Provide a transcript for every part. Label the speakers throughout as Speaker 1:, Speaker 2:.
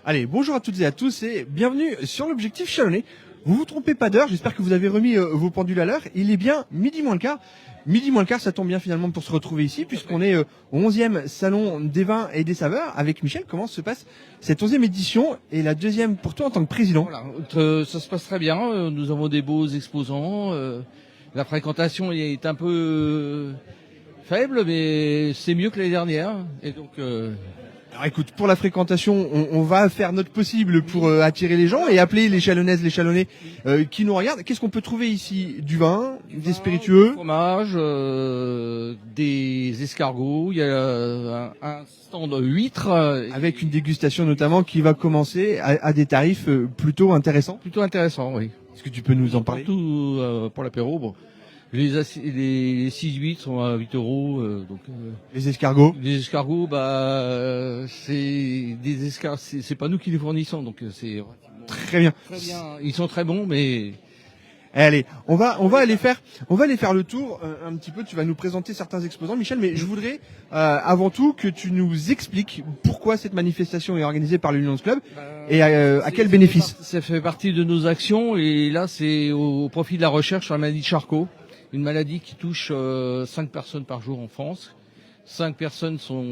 Speaker 1: Allez, bonjour à toutes et à tous et bienvenue sur l'Objectif Chalonnais. Vous vous trompez pas d'heure, j'espère que vous avez remis vos pendules à l'heure. Il est bien midi moins le quart. Midi moins le quart, ça tombe bien finalement pour se retrouver ici puisqu'on est au 11e salon des vins et des saveurs avec Michel. Comment se passe cette 11e édition et la deuxième pour toi en tant que président?
Speaker 2: Voilà, ça se passe très bien. Nous avons des beaux exposants. La fréquentation est un peu faible, mais c'est mieux que l'année dernière. Et donc,
Speaker 1: Alors écoute, pour la fréquentation, on va faire notre possible pour attirer les gens et appeler les Chalonnaises, les Chalonnais qui nous regardent. Qu'est-ce qu'on peut trouver ici? Du vin, des spiritueux,
Speaker 2: du fromage, des escargots. Il y a un stand huîtres.
Speaker 1: avec une dégustation notamment qui va commencer à des tarifs plutôt intéressants.
Speaker 2: Plutôt intéressant, oui.
Speaker 1: Est-ce que tu peux nous en parler?
Speaker 2: Partout pour l'apéro. Bon. Les 6 huîtres sont à 8 euros.
Speaker 1: Les escargots?
Speaker 2: Les escargots, c'est des escargots. C'est pas nous qui les fournissons, donc c'est
Speaker 1: Très bien.
Speaker 2: très bien. Ils sont très bons, mais
Speaker 1: Allez, on va aller faire le tour un petit peu. Tu vas nous présenter certains exposants, Michel, mais je voudrais avant tout que tu nous expliques pourquoi cette manifestation est organisée par le Lions Club et à quel bénéfice.
Speaker 2: Ça fait partie de nos actions, et là c'est au profit de la recherche sur la maladie de Charcot, une maladie qui touche 5 personnes par jour en France. 5 personnes sont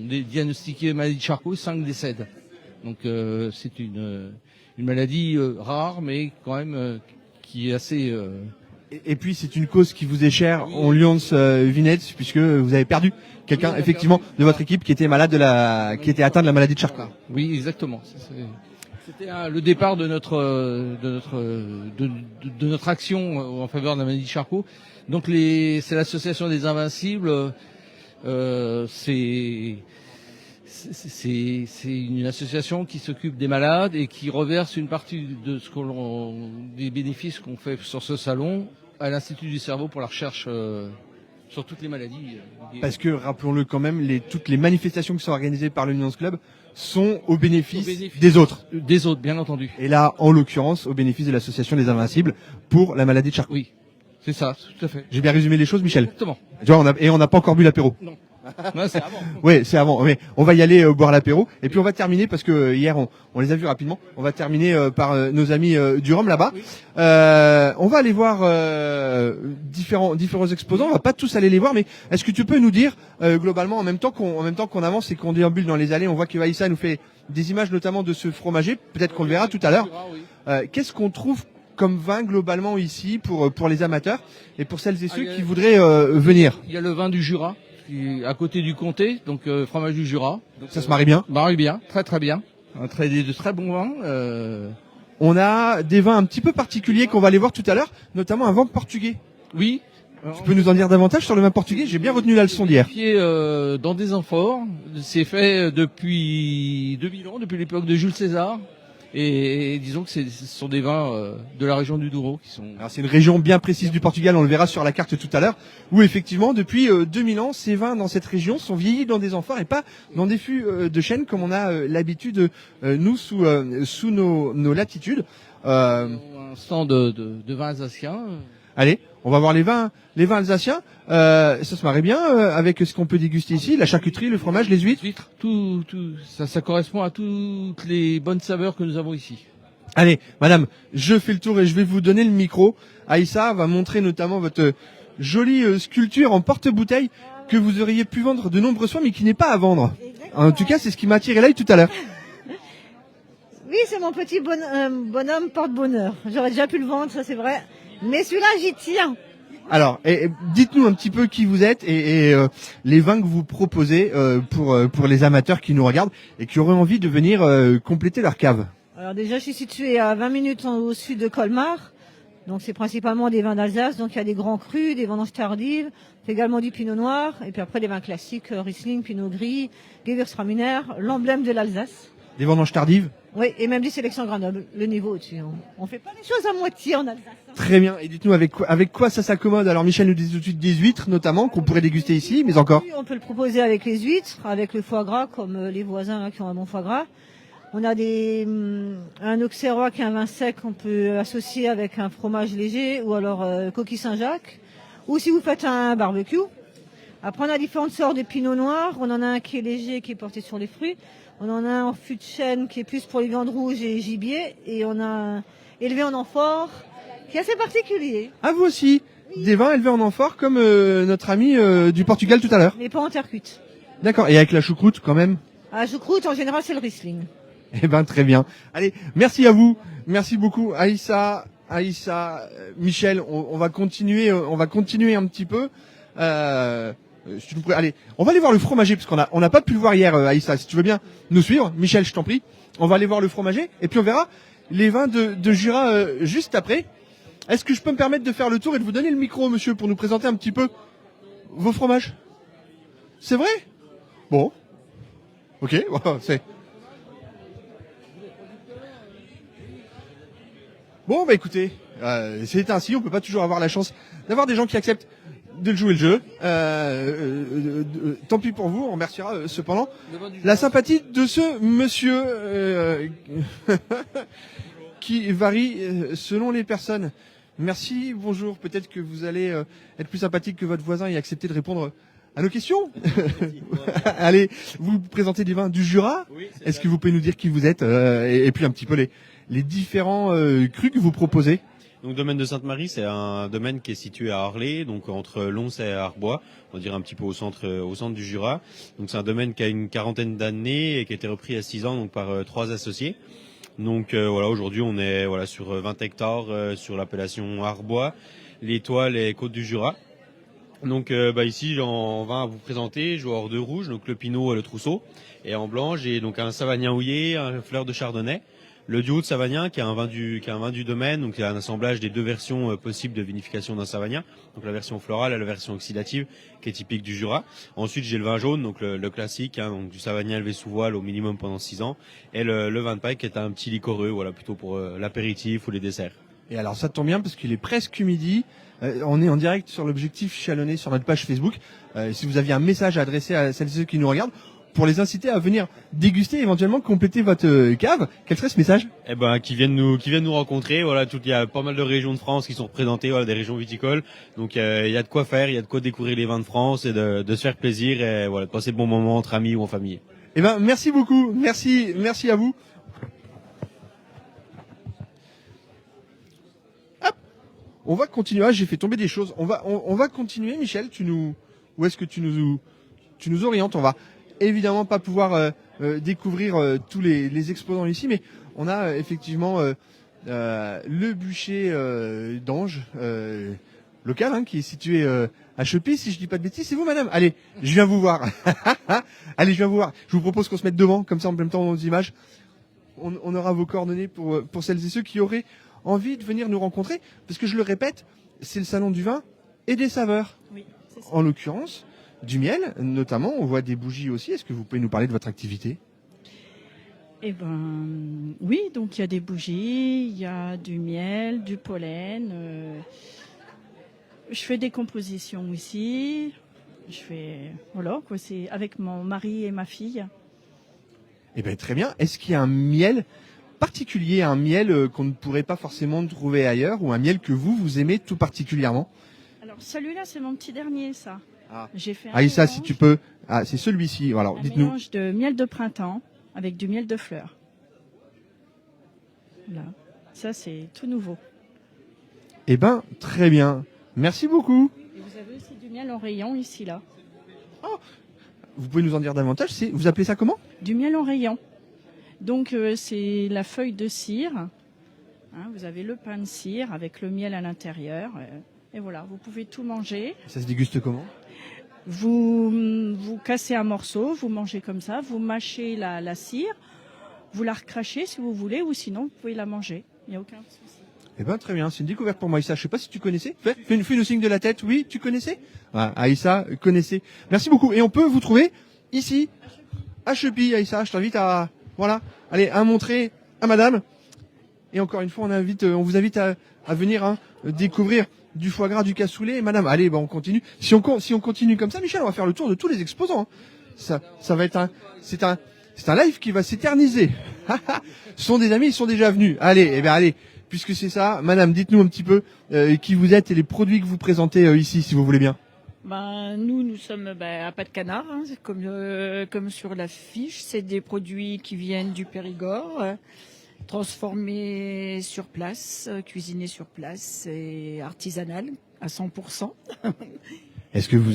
Speaker 2: diagnostiquées maladie de Charcot, 5 décèdent. Donc c'est une maladie rare, mais quand même qui est assez...
Speaker 1: Et puis c'est une cause qui vous est chère en Lions Vinets, puisque vous avez perdu quelqu'un effectivement de votre équipe qui était malade qui était atteint de la maladie de Charcot.
Speaker 2: Oui, exactement. C'était le départ de notre action en faveur de la maladie de Charcot. Donc c'est l'association des Invincibles. C'est une association qui s'occupe des malades et qui reverse une partie de des bénéfices qu'on fait sur ce salon à l'Institut du cerveau pour la recherche sur toutes les maladies.
Speaker 1: Parce que rappelons-le quand même, toutes les manifestations qui sont organisées par le Lions Club sont au bénéfice des autres.
Speaker 2: Des autres, bien entendu.
Speaker 1: Et là, en l'occurrence, au bénéfice de l'association des Invincibles pour la maladie de Charcot.
Speaker 2: Oui, c'est ça, tout à fait.
Speaker 1: J'ai bien résumé les choses, Michel.
Speaker 2: Exactement.
Speaker 1: Tu vois, on n'a pas encore bu l'apéro.
Speaker 2: Non. Non, c'est avant.
Speaker 1: Oui, c'est avant. Mais on va y aller boire l'apéro. Et puis on va terminer, parce que hier on les a vus rapidement. On va terminer par nos amis du Rhum là-bas.
Speaker 2: Oui.
Speaker 1: On va aller voir différents exposants. On va pas tous aller les voir, mais est-ce que tu peux nous dire globalement, en même temps qu'on avance et qu'on déambule dans les allées, on voit que Aïssa nous fait des images notamment de ce fromager. Peut-être qu'on le verra tout à l'heure. Qu'est-ce qu'on trouve comme vin globalement ici pour les amateurs et pour celles et ceux qui voudraient venir?
Speaker 2: Il y a le vin du Jura, qui est à côté du comté, donc fromage du Jura. Donc,
Speaker 1: ça se marie bien?
Speaker 2: Marie bien, très très bien. De très bons vins.
Speaker 1: On a des vins un petit peu particuliers qu'on va aller voir tout à l'heure, notamment un vin portugais.
Speaker 2: Oui.
Speaker 1: Tu peux nous en dire davantage sur le vin portugais? J'ai bien retenu la leçon d'hier.
Speaker 2: Dans des amphores. C'est fait depuis 2000 ans, depuis l'époque de Jules César. Et disons que ce sont des vins de la région du Douro qui sont...
Speaker 1: Alors c'est une région bien précise du Portugal, on le verra sur la carte tout à l'heure, où effectivement depuis 2000 ans, ces vins dans cette région sont vieillis dans des amphores et pas dans des fûts de chêne comme on a l'habitude nous sous nos latitudes.
Speaker 2: Un stand de vins alsaciens.
Speaker 1: Allez, on va voir les vins alsaciens. Ça se marie bien avec ce qu'on peut déguster ici, la charcuterie, le fromage, les huîtres.
Speaker 2: Tout ça correspond à toutes les bonnes saveurs que nous avons ici.
Speaker 1: Allez, madame, je fais le tour et je vais vous donner le micro. Aïssa va montrer notamment votre jolie sculpture en porte-bouteille que vous auriez pu vendre de nombreuses fois mais qui n'est pas à vendre.
Speaker 3: Exactement.
Speaker 1: En tout cas, c'est ce qui m'a attiré l'œil tout à l'heure.
Speaker 3: Oui, c'est mon petit bonhomme porte-bonheur. J'aurais déjà pu le vendre, ça c'est vrai. Mais celui-là, j'y tiens.
Speaker 1: Alors, dites-nous un petit peu qui vous êtes et les vins que vous proposez pour les amateurs qui nous regardent et qui auraient envie de venir compléter leur cave.
Speaker 3: Alors déjà, je suis située à 20 minutes au sud de Colmar. Donc c'est principalement des vins d'Alsace. Donc il y a des grands crus, des vendanges tardives, également du pinot noir. Et puis après, des vins classiques, Riesling, Pinot Gris, Gewürztraminer, l'emblème de l'Alsace.
Speaker 1: Des vendanges tardives?
Speaker 3: Oui, et même des sélections Grenoble, le niveau au-dessus. On fait pas les choses à moitié en Alsace.
Speaker 1: Très bien. Et dites-nous avec quoi ça s'accommode. Alors Michel nous dit tout de suite des huîtres notamment qu'on pourrait déguster ici, mais encore.
Speaker 3: Oui, on peut le proposer avec les huîtres, avec le foie gras, comme les voisins là, qui ont un bon foie gras. On a un auxerrois qui est un vin sec qu'on peut associer avec un fromage léger ou alors coquille Saint-Jacques. Ou si vous faites un barbecue, Après, on a différentes sortes de pinot noir. On en a un qui est léger, qui est porté sur les fruits. On en a un en fût de chêne, qui est plus pour les viandes rouges et gibier. Et on a un élevé en amphore, qui est assez particulier.
Speaker 1: Ah, vous aussi, des vins élevés en amphore, comme notre ami du Portugal tout à l'heure.
Speaker 3: Mais pas en terre cuite.
Speaker 1: D'accord, et avec la choucroute quand même.
Speaker 3: À choucroute, en général, c'est le Riesling.
Speaker 1: Eh ben très bien. Allez, merci à vous, merci beaucoup Aïssa, Michel. On va continuer un petit peu. Si tu nous allez, on va aller voir le fromager parce qu'on n'a pas pu le voir hier, Aïssa. Si tu veux bien nous suivre, Michel, je t'en prie. On va aller voir le fromager et puis on verra les vins de Jura juste après. Est-ce que je peux me permettre de faire le tour et de vous donner le micro, monsieur, pour nous présenter un petit peu vos fromages? C'est vrai? Bon. Ok, c'est. Bon, bah écoutez, c'est ainsi, on peut pas toujours avoir la chance d'avoir des gens qui acceptent de jouer le jeu. Tant pis pour vous, on remerciera cependant la sympathie de ce monsieur qui varie selon les personnes. Merci, bonjour, peut-être que vous allez être plus sympathique que votre voisin et accepter de répondre à nos questions. Allez, vous présentez des vins du Jura. Oui, est-ce que vous pouvez nous dire qui vous êtes et puis un petit peu les différents crus que vous proposez?
Speaker 4: Donc, domaine de Sainte-Marie, c'est un domaine qui est situé à Arlay, donc entre Lons et Arbois, on va dire un petit peu au centre du Jura. Donc, c'est un domaine qui a une quarantaine d'années et qui a été repris à 6 ans donc par 3 associés. Donc voilà, aujourd'hui on est sur 20 hectares sur l'appellation Arbois, l'Étoile et Côte du Jura. Donc ici en vin à vous présenter, je vois hors de rouge, donc le Pinot et le Trousseau. Et en blanc, j'ai donc un Savagnin houillé, un fleur de Chardonnay. Le duo de Savagnin qui est un vin du domaine, donc il y a un assemblage des deux versions possibles de vinification d'un Savagnin, donc la version florale et la version oxydative qui est typique du Jura. Ensuite j'ai le vin jaune, donc le classique, donc du Savagnin élevé sous voile au minimum pendant 6 ans, et le vin de paille qui est un petit liquoreux, plutôt pour l'apéritif ou les desserts.
Speaker 1: Et alors ça tombe bien parce qu'il est presque midi. On est en direct sur l'objectif Chalonnais sur notre page Facebook. Si vous aviez un message à adresser à celles et ceux qui nous regardent, pour les inciter à venir déguster, éventuellement compléter votre cave, quel serait ce message?
Speaker 4: Eh ben, qui viennent nous rencontrer. Il y a pas mal de régions de France qui sont représentées, des régions viticoles. Donc, il y a de quoi faire, il y a de quoi découvrir les vins de France et de se faire plaisir et de passer de bons moments entre amis ou en famille.
Speaker 1: Eh ben, merci beaucoup. Merci à vous. Hop. On va continuer. Ah, j'ai fait tomber des choses. On va continuer, Michel. Où est-ce que tu nous orientes? On va évidemment pas pouvoir découvrir tous les exposants ici, mais on a effectivement le bûcher d'Ange local qui est situé à Chepy, si je dis pas de bêtises. C'est vous, madame? Allez, je viens vous voir. Allez, je viens vous voir. Je vous propose qu'on se mette devant, comme ça en même temps dans nos images. On aura vos coordonnées pour celles et ceux qui auraient envie de venir nous rencontrer, parce que je le répète, c'est le salon du vin et des saveurs.
Speaker 5: Oui, c'est ça.
Speaker 1: En l'occurrence, du miel, notamment, on voit des bougies aussi. Est-ce que vous pouvez nous parler de votre activité?
Speaker 5: Eh ben, oui, donc il y a des bougies, il y a du miel, du pollen. Je fais des compositions ici. C'est avec mon mari et ma fille.
Speaker 1: Eh bien, très bien. Est-ce qu'il y a un miel particulier, un miel qu'on ne pourrait pas forcément trouver ailleurs, ou un miel que vous aimez tout particulièrement?
Speaker 5: Alors, celui-là, c'est mon petit dernier, ça.
Speaker 1: Ah.
Speaker 5: J'ai fait un
Speaker 1: Aïssa,
Speaker 5: mélange,
Speaker 1: si tu peux. Ah, c'est celui-ci. Alors,
Speaker 5: un
Speaker 1: dites-nous.
Speaker 5: mélange de miel de printemps avec du miel de fleurs. Là, ça, c'est tout nouveau.
Speaker 1: Eh ben, très bien. Merci beaucoup.
Speaker 5: Et vous avez aussi du miel en rayon ici, là.
Speaker 1: Vous pouvez nous en dire davantage? Vous appelez ça comment?
Speaker 5: Du miel en rayon. Donc, c'est la feuille de cire. Vous avez le pain de cire avec le miel à l'intérieur. Et voilà, vous pouvez tout manger.
Speaker 1: Ça se déguste comment?
Speaker 5: Vous cassez un morceau, vous mangez comme ça, vous mâchez la cire, vous la recrachez si vous voulez, ou sinon vous pouvez la manger. Il n'y a aucun souci.
Speaker 1: Eh ben, très bien. C'est une découverte pour moi, Aïssa. Je sais pas si tu connaissais. Fais-nous signe de la tête. Oui, tu connaissais? Ah, Aïssa, connaissez. Merci beaucoup. Et on peut vous trouver ici, à Chepy, Aïssa. Je t'invite à montrer à madame. Et encore une fois, on vous invite à venir découvrir du foie gras, du cassoulet. Madame, allez, on continue. Si on continue comme ça, Michel, on va faire le tour de tous les exposants. Ça va être c'est un live qui va s'éterniser. Ce sont des amis, ils sont déjà venus. Allez. Puisque c'est ça, madame, dites-nous un petit peu qui vous êtes et les produits que vous présentez ici, si vous voulez bien.
Speaker 5: Nous sommes à Pas de Canard, hein, c'est comme sur l'affiche. C'est des produits qui viennent du Périgord, transformés sur place, cuisinés sur place et artisanal à 100%.
Speaker 1: Est-ce que vous...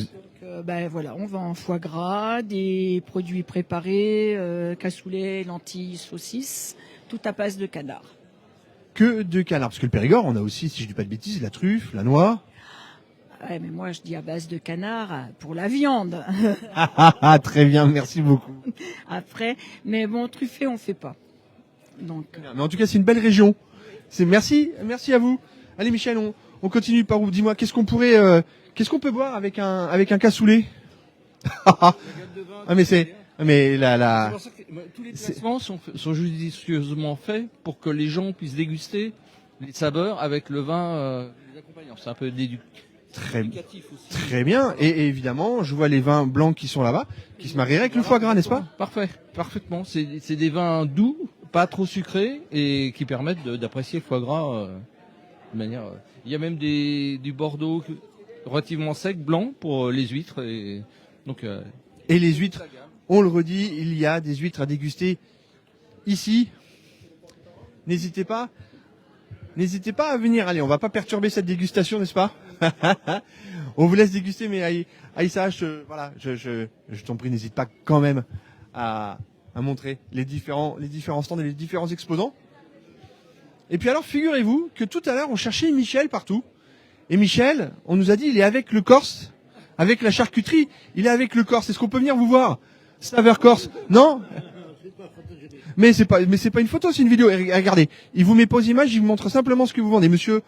Speaker 5: Voilà, on vend foie gras, des produits préparés, cassoulet, lentilles, saucisses, tout à base de canard.
Speaker 1: Que de canard? Parce que le Périgord, on a aussi, si je dis pas de bêtises, la truffe, la noix.
Speaker 5: Ouais, mais moi, je dis à base de canard pour la viande.
Speaker 1: Très bien, merci beaucoup.
Speaker 5: Après, mais bon, truffé, on fait pas. Donc,
Speaker 1: Mais en tout cas, c'est une belle région. Merci à vous. Allez, Michel, on continue par où? Dis-moi, qu'est-ce qu'on peut boire avec un cassoulet?
Speaker 2: C'est pour ça que tous les placements sont judicieusement faits pour que les gens puissent déguster les saveurs avec le vin les accompagnant. C'est un peu éducatif aussi.
Speaker 1: Très bien. Et évidemment, je vois les vins blancs qui sont là-bas, qui se marieraient avec le foie gras, n'est-ce pas?
Speaker 2: Parfait, parfaitement. C'est des vins doux, pas trop sucrés et qui permettent d'apprécier le foie gras de manière. Il y a même du Bordeaux relativement sec, blanc pour les huîtres et
Speaker 1: les huîtres. On le redit, il y a des huîtres à déguster ici. N'hésitez pas à venir. Allez, on va pas perturber cette dégustation, n'est-ce pas? On vous laisse déguster, mais Aïssa, je t'en prie, n'hésite pas quand même à montrer les différents stands et les différents exposants. Et puis alors, figurez-vous que tout à l'heure, on cherchait Michel partout. Et Michel, on nous a dit, il est avec le Corse, avec la charcuterie. Il est avec le Corse. Est-ce qu'on peut venir vous voir? Saveur Corse. Non? Mais c'est pas une photo, c'est une vidéo. Et regardez, il vous met pas aux images, il vous montre simplement ce que vous vendez. Monsieur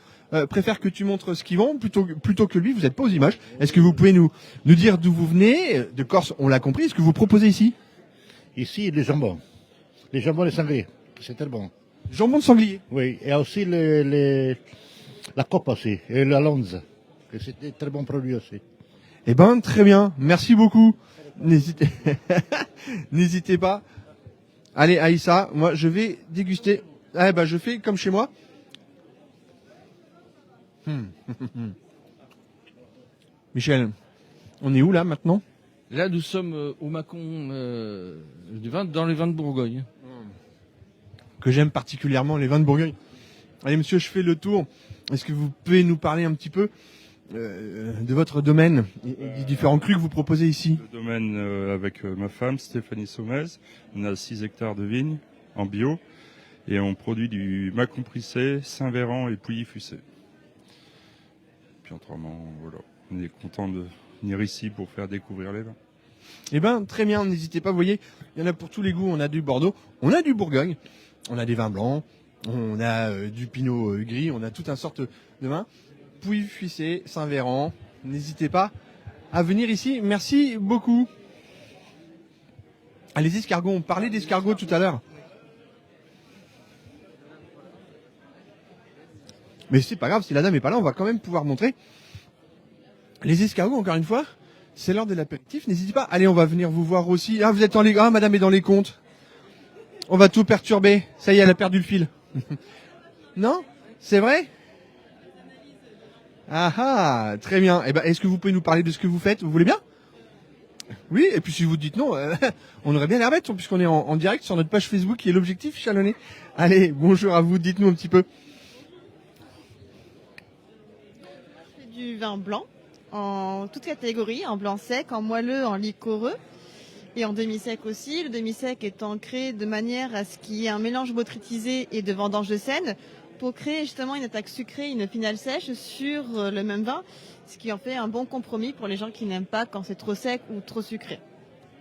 Speaker 1: préfère que tu montres ce qu'il vend plutôt que lui. Vous n'êtes pas aux images. Est-ce que vous pouvez nous dire d'où vous venez? De Corse, on l'a compris. Est-ce que vous proposez ici?
Speaker 6: Ici, les jambons. Les jambons et sangliers. C'est très bon.
Speaker 1: Jambon de sanglier.
Speaker 6: Oui, et aussi la coque aussi, et la lonze. C'est des très bons produits aussi.
Speaker 1: Eh ben, très bien. Merci beaucoup. N'hésitez pas. Allez, Aïssa, moi, je vais déguster. Je fais comme chez moi. Michel, on est où là maintenant?
Speaker 2: là, nous sommes au Mâcon dans les vins de Bourgogne.
Speaker 1: Que j'aime particulièrement, les vins de Bourgogne. Allez, monsieur, je fais le tour. Est-ce que vous pouvez nous parler un petit peu de votre domaine et des différents crus que vous proposez ici?
Speaker 7: Le domaine avec ma femme, Stéphanie Sommez. On a 6 hectares de vignes en bio et on produit du Mâcon Prissé, Saint-Véran et Pouilly-Fussé. Puis autrement, voilà, on est content de venir ici pour faire découvrir les vins.
Speaker 1: Eh ben, très bien, n'hésitez pas, vous voyez, il y en a pour tous les goûts. On a du Bordeaux, on a du Bourgogne, on a des vins blancs, on a du Pinot gris, on a toute une sorte de vin. Pouilly-Fuissé, Saint-Véran, n'hésitez pas à venir ici. Merci beaucoup. Ah, les escargots, on parlait d'escargots tout à l'heure. Mais c'est pas grave, si la dame est pas là, on va quand même pouvoir montrer. Les escargots, encore une fois, c'est l'heure de l'apéritif, n'hésitez pas. Allez, on va venir vous voir aussi. Ah, vous êtes madame est dans les comptes. On va tout perturber. Ça y est, elle a perdu le fil. Non? C'est vrai? Ah, très bien. Eh ben, est-ce que vous pouvez nous parler de ce que vous faites? Vous voulez bien? Oui, et puis si vous dites non, on aurait bien l'air bête, puisqu'on est en direct sur notre page Facebook qui est l'objectif Chalonnais. Allez, bonjour à vous, dites-nous un petit peu.
Speaker 8: Je fais du vin blanc, en toute catégorie, en blanc sec, en moelleux, en liquoreux et en demi-sec aussi. Le demi-sec est ancré de manière à ce qu'il y ait un mélange botrytisé et de vendange de Seine pour créer justement une attaque sucrée, une finale sèche sur le même vin, ce qui en fait un bon compromis pour les gens qui n'aiment pas quand c'est trop sec ou trop sucré.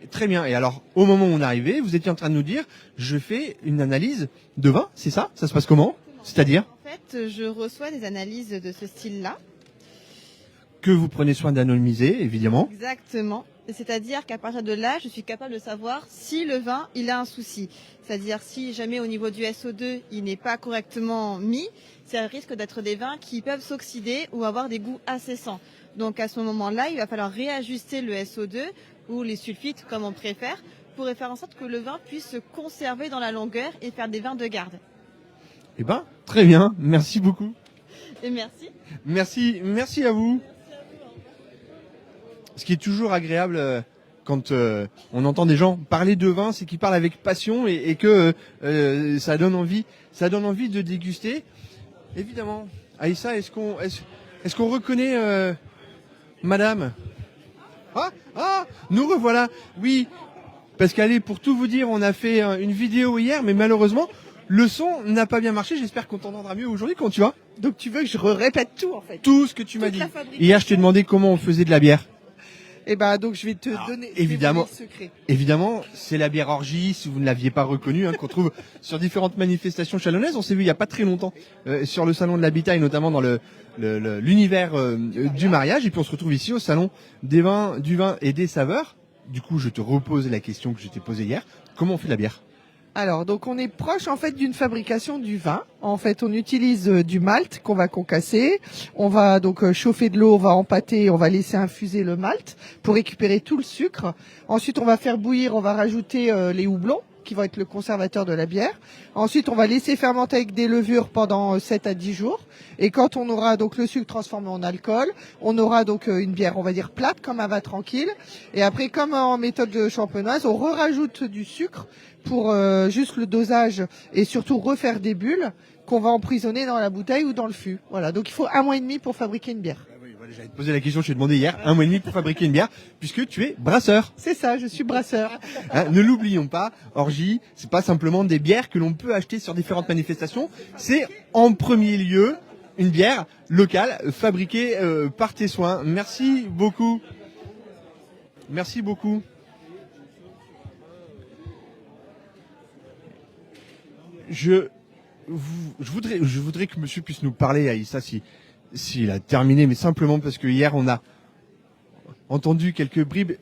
Speaker 1: Très bien. Et alors, au moment où on est arrivé, vous étiez en train de nous dire, je fais une analyse de vin, c'est ça? Ça se passe comment? C'est-à-dire?
Speaker 8: En fait, je reçois des analyses de ce style-là.
Speaker 1: Que vous prenez soin d'anonymiser, évidemment.
Speaker 8: Exactement. C'est-à-dire qu'à partir de là, je suis capable de savoir si le vin, il a un souci. C'est-à-dire si jamais au niveau du SO2, il n'est pas correctement mis, ça risque d'être des vins qui peuvent s'oxyder ou avoir des goûts asséchants. Donc à ce moment-là, il va falloir réajuster le SO2 ou les sulfites, comme on préfère, pour faire en sorte que le vin puisse se conserver dans la longueur et faire des vins de garde.
Speaker 1: Eh ben, très bien. Merci beaucoup.
Speaker 8: Et merci.
Speaker 1: Merci à vous. Ce qui est toujours agréable quand on entend des gens parler de vin, c'est qu'ils parlent avec passion et que ça donne envie de déguster. Évidemment, Aïssa, est-ce qu'on reconnaît Madame? Nous revoilà. Oui, parce qu'allez, pour tout vous dire, on a fait une vidéo hier, mais malheureusement, le son n'a pas bien marché. J'espère qu'on t'entendra mieux aujourd'hui. Comment tu vas?
Speaker 9: Donc tu veux que je répète tout en fait?
Speaker 1: Tout ce que tu m'as
Speaker 9: Toute
Speaker 1: dit.
Speaker 9: la fabrication.
Speaker 1: Hier, je t'ai demandé comment on faisait de la bière.
Speaker 9: Et ben donc je vais te donner
Speaker 1: évidemment.
Speaker 9: le secret.
Speaker 1: Évidemment, c'est la bière Orgie, si vous ne l'aviez pas reconnue, qu'on trouve sur différentes manifestations chalonnaises. On s'est vu il y a pas très longtemps sur le salon de l'habitat et notamment dans l'univers du mariage. Et puis on se retrouve ici au salon des vins, du vin et des saveurs. Du coup, je te repose la question que je t'ai posée hier. Comment on fait de la bière?
Speaker 9: Alors donc on est proche en fait d'une fabrication du vin. En fait, on utilise du malt qu'on va concasser. On va donc chauffer de l'eau, on va empâter, on va laisser infuser le malt pour récupérer tout le sucre. Ensuite, on va faire bouillir, on va rajouter les houblons qui vont être le conservateur de la bière. Ensuite, on va laisser fermenter avec des levures pendant 7 à 10 jours. Et quand on aura donc le sucre transformé en alcool, on aura donc une bière, on va dire plate, comme un vin tranquille. Et après, comme en méthode champenoise, on rajoute du sucre pour juste le dosage et surtout refaire des bulles qu'on va emprisonner dans la bouteille ou dans le fût. Voilà, donc il faut 1 mois et demi pour fabriquer une bière.
Speaker 1: J'allais te poser la question, je t'ai demandé hier, 1 mois et demi pour fabriquer une bière, puisque tu es brasseur.
Speaker 9: C'est ça, je suis brasseur.
Speaker 1: Ne l'oublions pas, Orgie, c'est pas simplement des bières que l'on peut acheter sur différentes manifestations, c'est en premier lieu une bière locale fabriquée par tes soins. Merci beaucoup. Merci beaucoup. Je voudrais que monsieur puisse nous parler, Aïssa, s'il a terminé, mais simplement parce que hier on a entendu quelques bribes,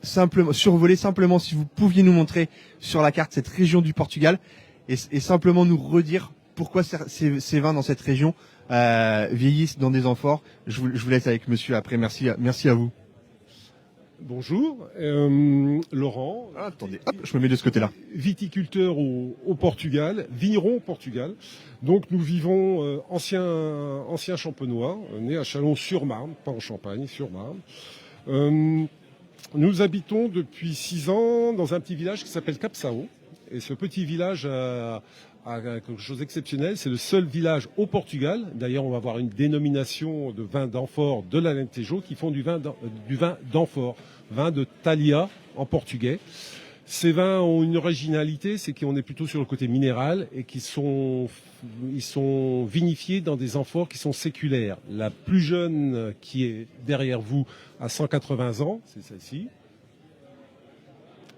Speaker 1: survoler simplement, si vous pouviez nous montrer sur la carte cette région du Portugal et simplement nous redire pourquoi ces vins dans cette région vieillissent dans des amphores. Je vous laisse avec monsieur après. Merci à vous.
Speaker 10: Bonjour, Laurent.
Speaker 1: Attendez, hop, je me mets de ce côté-là.
Speaker 10: Viticulteur au Portugal, vigneron au Portugal. Donc nous vivons ancien champenois, né à Châlons-sur-Marne, pas en Champagne, sur Marne. Nous habitons depuis 6 ans dans un petit village qui s'appelle Capsao. Et ce petit village a quelque chose d'exceptionnel. C'est le seul village au Portugal. D'ailleurs, on va avoir une dénomination de vin d'amphore de l'Alentejo qui font du vin d'amphore, vin de Thalia en portugais. Ces vins ont une originalité, c'est qu'on est plutôt sur le côté minéral et ils sont vinifiés dans des amphores qui sont séculaires. La plus jeune qui est derrière vous a 180 ans, c'est celle-ci.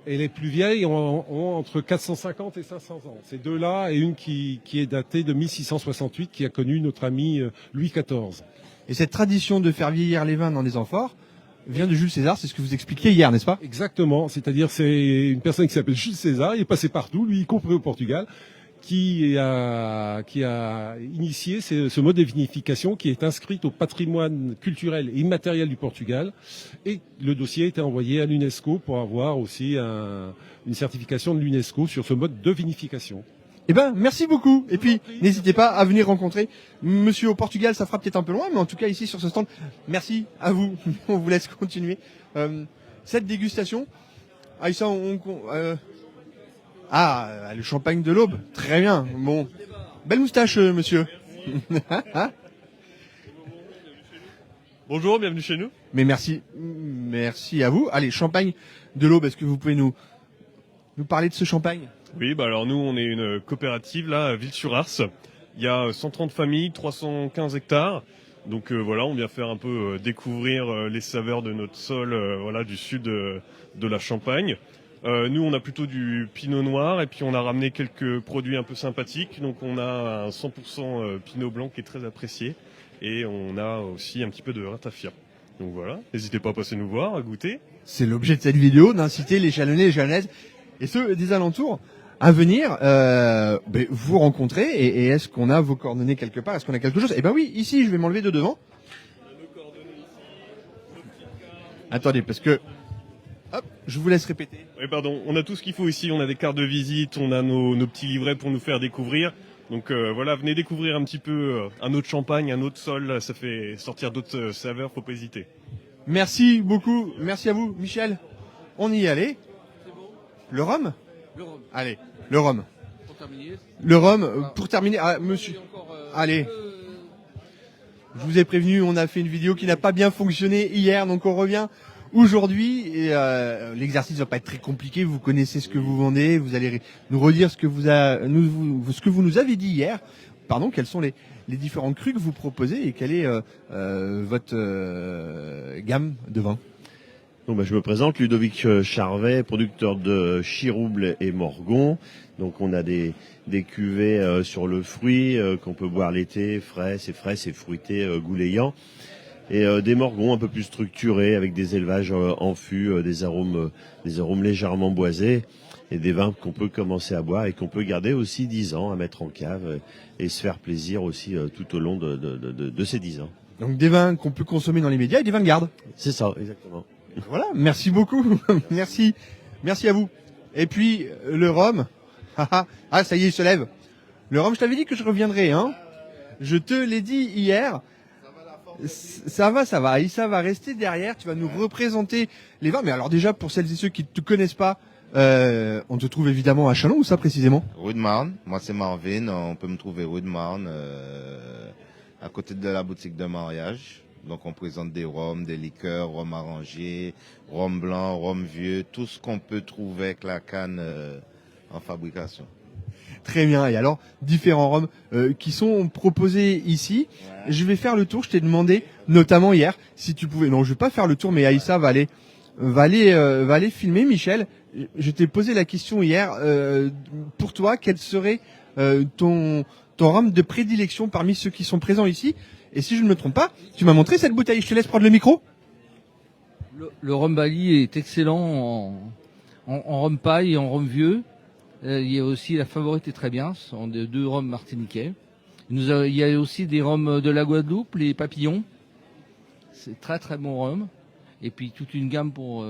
Speaker 10: Et les plus vieilles ont entre 450 et 500 ans. Ces deux-là et une qui est datée de 1668, qui a connu notre ami Louis XIV.
Speaker 1: Et cette tradition de faire vieillir les vins dans des amphores vient de Jules César, c'est ce que vous expliquiez hier, n'est-ce pas?
Speaker 10: Exactement, c'est-à-dire c'est une personne qui s'appelle Jules César, il est passé partout, lui y compris au Portugal, qui a initié ce mode de vinification qui est inscrit au patrimoine culturel et immatériel du Portugal. Et le dossier a été envoyé à l'UNESCO pour avoir aussi une certification de l'UNESCO sur ce mode de vinification.
Speaker 1: Eh ben, merci beaucoup. Et puis, n'hésitez pas à venir rencontrer monsieur au Portugal, ça fera peut-être un peu loin, mais en tout cas ici sur ce stand, merci à vous. On vous laisse continuer cette dégustation. Aïssa, le champagne de l'Aube, très bien. Bon, belle moustache, monsieur.
Speaker 11: Bonjour, bienvenue chez nous.
Speaker 1: Mais merci à vous. Allez, champagne de l'Aube, est-ce que vous pouvez nous parler de ce champagne?
Speaker 11: Oui, alors nous, on est une coopérative là, à Ville-sur-Ars. Il y a 130 familles, 315 hectares. Donc voilà, on vient faire un peu découvrir les saveurs de notre sol, du sud de la Champagne. Nous, on a plutôt du pinot noir et puis on a ramené quelques produits un peu sympathiques. Donc on a un 100% pinot blanc qui est très apprécié et on a aussi un petit peu de ratafia. Donc voilà, n'hésitez pas à passer nous voir, à goûter.
Speaker 1: C'est l'objet de cette vidéo, d'inciter les Chalonnais et les Chalonnaises et ceux des alentours à venir vous rencontrer. Et est-ce qu'on a vos coordonnées quelque part? Est-ce qu'on a quelque chose? Eh ben oui, ici, je vais m'enlever de devant. Attendez, parce que... Hop, je vous laisse répéter.
Speaker 11: Oui, pardon, on a tout ce qu'il faut ici, on a des cartes de visite, on a nos petits livrets pour nous faire découvrir. Donc voilà, venez découvrir un petit peu un autre champagne, un autre sol, ça fait sortir d'autres saveurs, faut pas hésiter.
Speaker 1: Merci beaucoup. Merci à vous, Michel. On y est allé. Le rhum?
Speaker 2: Le rhum.
Speaker 1: Allez, le rhum.
Speaker 2: Pour terminer.
Speaker 1: Le rhum, pour terminer. Ah, monsieur. Allez. Je vous ai prévenu, on a fait une vidéo qui n'a pas bien fonctionné hier, donc on revient aujourd'hui. Et l'exercice va pas être très compliqué. Vous connaissez ce que vous vendez. Vous allez nous redire ce que ce que vous nous avez dit hier. Pardon, quels sont les différents crus que vous proposez et quelle est votre gamme de vins?
Speaker 12: Donc, je me présente, Ludovic Charvet, producteur de Chirouble et Morgon. Donc on a des cuvées sur le fruit qu'on peut boire l'été, frais, c'est fruité, goulayant. Et des Morgons un peu plus structurés avec des élevages en fût, des arômes légèrement boisés et des vins qu'on peut commencer à boire et qu'on peut garder aussi 10 ans à mettre en cave et se faire plaisir aussi tout au long de ces 10 ans.
Speaker 1: Donc des vins qu'on peut consommer dans les médias et des vins de garde.
Speaker 12: C'est ça, exactement.
Speaker 1: Voilà, merci beaucoup. Merci à vous. Et puis le rhum. Ah, ça y est, il se lève. Le rhum, je t'avais dit que je reviendrais, hein. Je te l'ai dit hier. Ça va. Issa va rester derrière. Tu vas nous représenter les vins. Mais alors déjà, pour celles et ceux qui ne te connaissent pas, on te trouve évidemment à Châlons, où ça précisément?
Speaker 13: Rue de Marne. Moi, c'est Marvin. On peut me trouver rue de Marne, à côté de la boutique de mariage. Donc, on présente des rhums, des liqueurs, rhum arrangé, rhum blanc, rhum vieux, tout ce qu'on peut trouver avec la canne en fabrication.
Speaker 1: Très bien. Et alors, différents rhums qui sont proposés ici. Ouais. Je vais faire le tour. Je t'ai demandé, notamment hier, si tu pouvais. Non, je vais pas faire le tour, mais Aïssa va aller filmer. Michel, je t'ai posé la question hier. Pour toi, quel serait ton rhum de prédilection parmi ceux qui sont présents ici? Et si je ne me trompe pas, tu m'as montré cette bouteille. Je te laisse prendre le micro.
Speaker 2: Le rhum Bali est excellent en rhum paille et en rhum vieux. Il y a aussi la Favorite est très bien. Ce sont deux rhums martiniquais. Il y a aussi des rhums de la Guadeloupe, les Papillons. C'est très très bon rhum. Et puis toute une gamme pour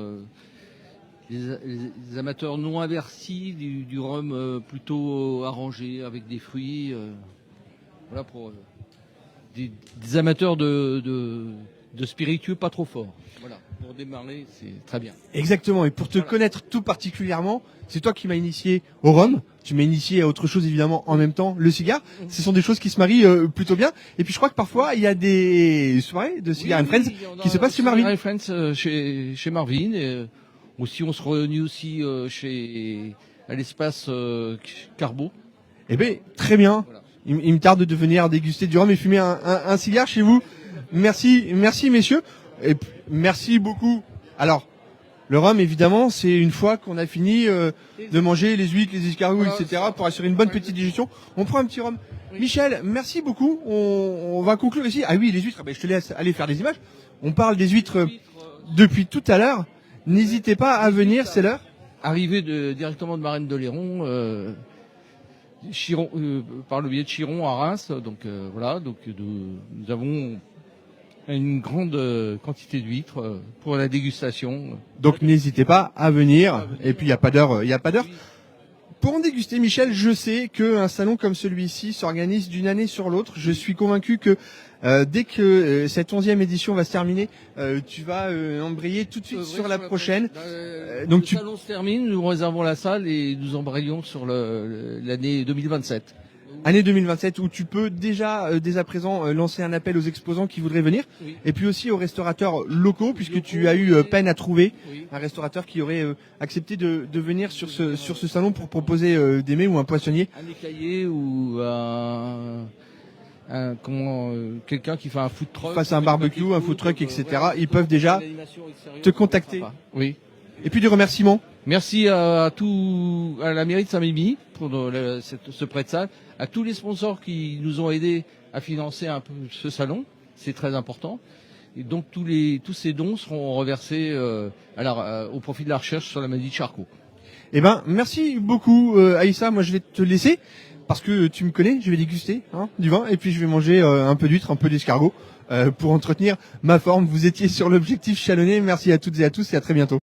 Speaker 2: les amateurs non avertis du rhum plutôt arrangé avec des fruits. Voilà pour des amateurs de spiritueux pas trop forts. Voilà, pour démarrer, c'est très bien.
Speaker 1: Exactement, et pour te connaître tout particulièrement, c'est toi qui m'as initié au rhum, tu m'as initié à autre chose évidemment en même temps, le cigare. Ce sont des choses qui se marient plutôt bien. Et puis je crois que parfois il y a des soirées de Cigar and Friends qui se passent chez Marvin.
Speaker 2: Cigar and Friends chez Marvin. Et, aussi, on se réunit aussi à l'espace Carbo.
Speaker 1: Eh bien, très bien. Voilà. Il me tarde de venir déguster du rhum et fumer un cigare chez vous. Merci messieurs. Et merci beaucoup. Alors, le rhum, évidemment, c'est une fois qu'on a fini de manger les huîtres, les escargots, etc., pour assurer une bonne petite digestion. On prend un petit rhum. Oui. Michel, merci beaucoup. On va conclure ici. Ah oui, les huîtres, je te laisse aller faire des images. On parle des huîtres depuis tout à l'heure. N'hésitez pas à venir, c'est l'heure.
Speaker 2: Arrivé directement de Marraine de Léron. Chiron, par le biais de Chiron à Reims, donc voilà, donc nous avons une grande quantité d'huîtres pour la dégustation.
Speaker 1: Donc n'hésitez pas à venir. Et puis il n'y a pas d'heure, Pour en déguster, Michel, je sais qu'un salon comme celui-ci s'organise d'une année sur l'autre. Je suis convaincu que dès que cette 11e édition va se terminer, tu vas embrayer tout de suite sur la prochaine.
Speaker 2: Donc le salon se termine, nous réservons la salle et nous embrayons sur l'année 2027.
Speaker 1: Année 2027 où tu peux déjà, dès à présent, lancer un appel aux exposants qui voudraient venir. Oui. Et puis aussi aux restaurateurs locaux, puisque tu as eu peine à trouver un restaurateur qui aurait accepté de venir sur ce salon pour proposer des mets ou un poissonnier.
Speaker 2: Un écaillé ou quelqu'un qui fait un food truck.
Speaker 1: Fasse un barbecue, un food truck, etc. Ils peuvent déjà te contacter.
Speaker 2: Oui.
Speaker 1: Et puis des remerciements.
Speaker 2: Merci à la mairie de Saint-Mémy pour ce prêt de salle, à tous les sponsors qui nous ont aidés à financer un peu ce salon, c'est très important. Et donc tous ces dons seront reversés au profit de la recherche sur la maladie de Charcot.
Speaker 1: Eh ben, merci beaucoup Aïssa, moi je vais te laisser parce que tu me connais, je vais déguster du vin et puis je vais manger un peu d'huître, un peu d'escargot pour entretenir ma forme. Vous étiez sur l'objectif chalonnais, merci à toutes et à tous et à très bientôt.